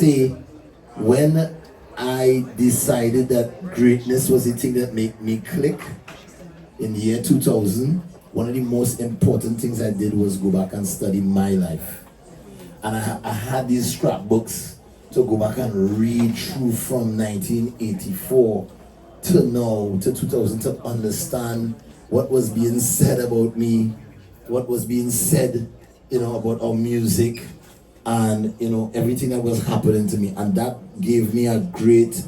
say, when I decided that greatness was the thing that made me click in the year 2000, one of the most important things I did was go back and study my life. And I had these scrapbooks to go back and read through from 1984 to now, to 2000, to understand what was being said about me, what was being said, about our music, and everything that was happening to me. And that gave me a great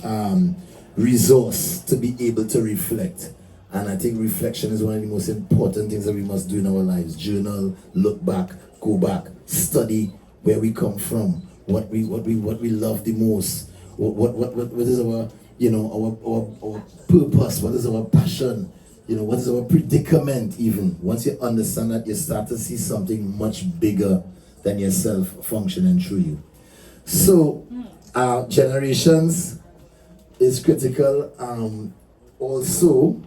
resource to be able to reflect. And I think reflection is one of the most important things that we must do in our lives. Journal, look back, go back, study where we come from, what we love the most, what is our our purpose, what is our passion, what is our predicament. Even once you understand that, you start to see something much bigger than yourself functioning through you. So generations is critical. Also,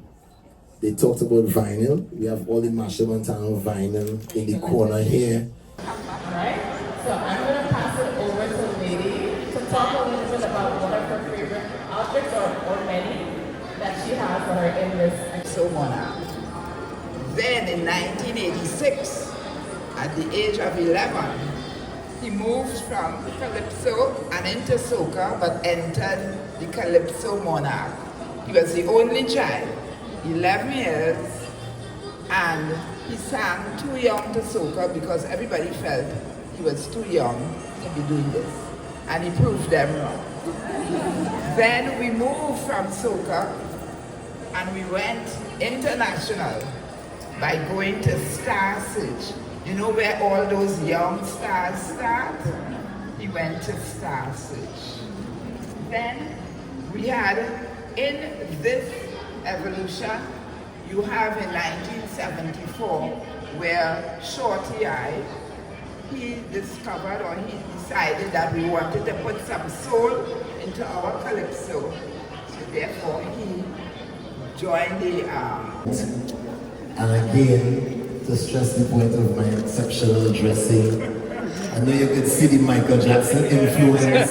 they talked about vinyl. We have all the Machel Montano vinyl in the corner here. Alright, so I'm going to pass it over to the lady to talk a little bit about one of her favorite objects, or many, that she has that are in this. So Monarch. Then in 1986, at the age of 11, he moved from Calypso and into Soca, but entered the Calypso Monarch. He was the only child, 11 years, and he sang too young to Soca because everybody felt he was too young to be doing this. And he proved them wrong. Then we moved from Soca and we went international by going to Star Search. You know where all those young stars start? He went to Star Search. Then we had, in this evolution, you have in 1974, where Shorty I, he discovered, or he decided that we wanted to put some soul into our Calypso. So therefore he joined the And again, to stress the point of my exceptional dressing, I know you could see the Michael Jackson influence,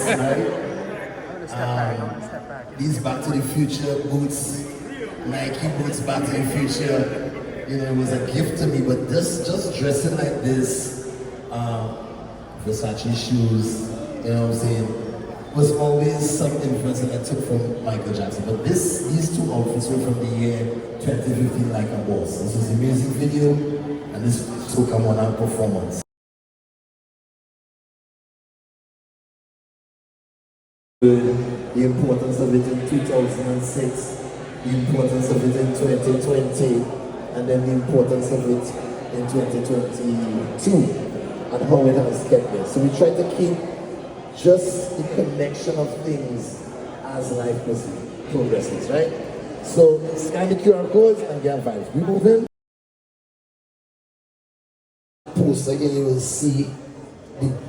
right? These Back to the Future boots, Nike boots, Back to the Future, it was a gift to me. But just dressing like this, Versace shoes, what I'm saying, was always some influence that I took from Michael Jackson. But these two outfits were from the year 2015, Like a Boss. This was a music video, and this Soca Monarch performance. The importance of it in 2006, the importance of it in 2020, and then the importance of it in 2022, and how it has kept it. So we try to keep just the connection of things as life progresses, right? So scan the QR codes and get vibes. We move in. Poster here, you will see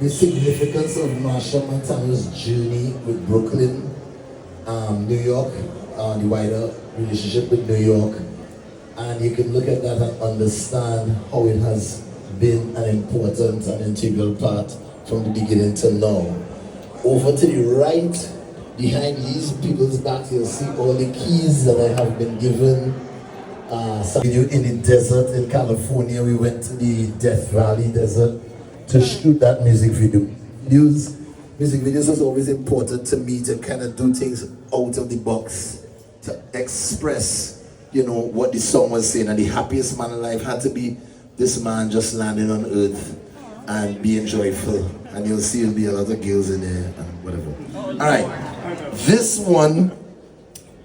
the significance of Machel Montano's journey with Brooklyn, New York, the wider relationship with New York, and you can look at that and understand how it has been an important and integral part from the beginning to now. Over to the right, behind these people's backs, you'll see all the keys that I have been given. In the desert in California, we went to the Death Valley Desert to shoot that music video. Music videos was always important to me, to kind of do things out of the box, to express, what the song was saying. And the happiest man alive had to be this man just landing on earth and being joyful. And you'll see there'll be a lot of girls in there and whatever. All right, this one,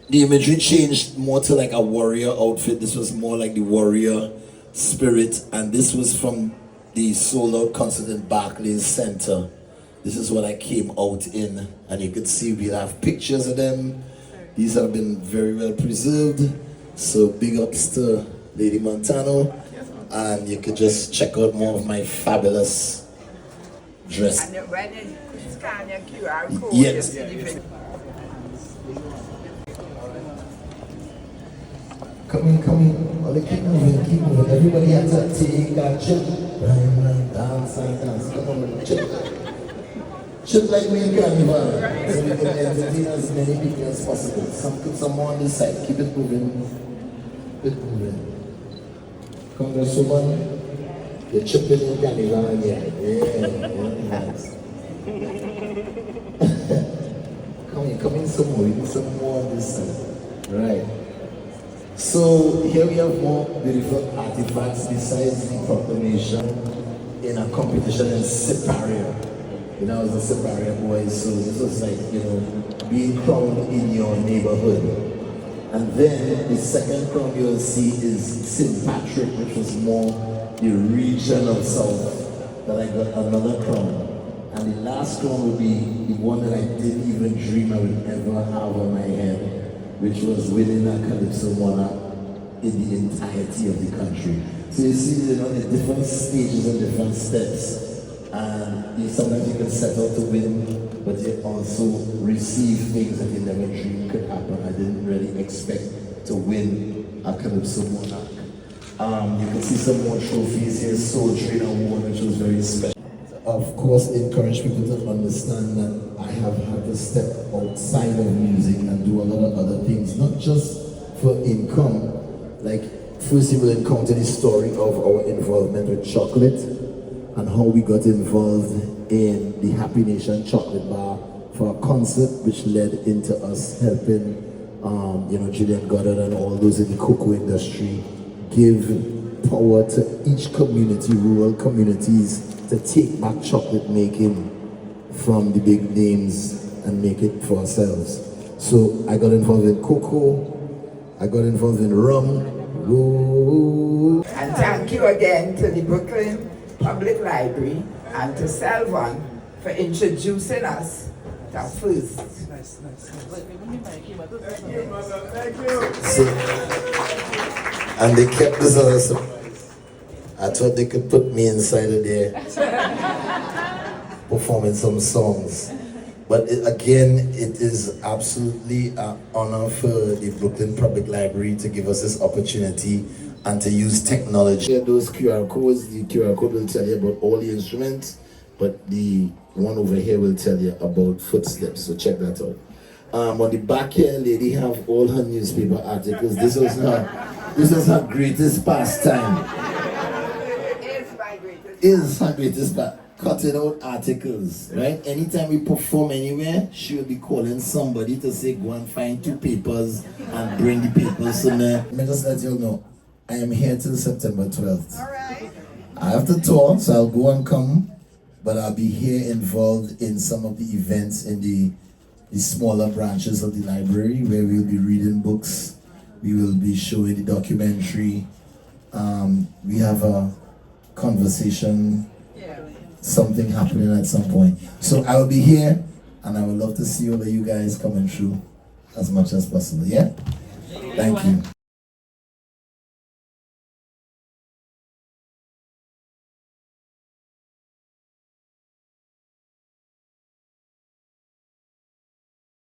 the imagery changed more to like a warrior outfit. This was more like the warrior spirit, and this was from the sold out concert in Barclays Center. This is what I came out in, and you can see we have pictures of them. These have been very well preserved, so big ups to Lady Montano, and you could just check out more of my fabulous dress. And when you scan your QR code, yes. Come in. Well, keep moving. Everybody has to take a chip. Dance. Come on, chip. Just like we in Carnival, so we can entertain as many people as possible. Put some more on this side. Keep it moving. Keep it moving. Congresswoman, you're chipping in Carnival again. Yeah, nice. Come in some more. We need some more on this side. Right. So here we have more beautiful artifacts besides the proclamation in a competition in Siparia. You know, I was a Siparia boy, so this was like, being crowned in your neighborhood. And then the second crown you'll see is St. Patrick, which was more the region of South, that I got another crown. And the last crown would be the one that I didn't even dream I would ever have on my head, which was winning a Calypso monarch in the entirety of the country. So you see, the different stages and different steps. And sometimes you can set out to win, but you also receive things that you never dreamed could happen. I didn't really expect to win a Calypso monarch. You can see some more trophies here. Soul Train Award, which was very special. Of course, encourage people to understand that I have had to step outside of music and do a lot of other things, not just for income. Like, first you will encounter the story of our involvement with chocolate and how we got involved in the Happy Nation chocolate bar for a concert, which led into us helping, Julian Goddard and all those in the cocoa industry give power to each community, rural communities, to take back chocolate making from the big names and make it for ourselves. So I got involved in cocoa, I got involved in rum. Whoa. And thank you again to the Brooklyn Public Library and to Selvon for introducing us to our first. Thank you. So, and they kept this as a surprise. I thought they could put me inside of there performing some songs. But again, it is absolutely an honor for the Brooklyn Public Library to give us this opportunity and to use technology. Those QR codes, the QR code will tell you about all the instruments, but the one over here will tell you about footsteps, so check that out. On the back here, lady have all her newspaper articles. This was her greatest pastime. Is her greatest pastime. Cutting out articles, right? Anytime we perform anywhere, she will be calling somebody to say, go and find 2 papers and bring the papers. So now, let me just let you know, I am here till September 12th. All right. I have to tour, so I'll go and come, but I'll be here involved in some of the events in the smaller branches of the library where we'll be reading books, we will be showing the documentary, we have a conversation, something happening at some point. So I will be here, and I would love to see all of you guys coming through as much as possible, yeah? Thank you.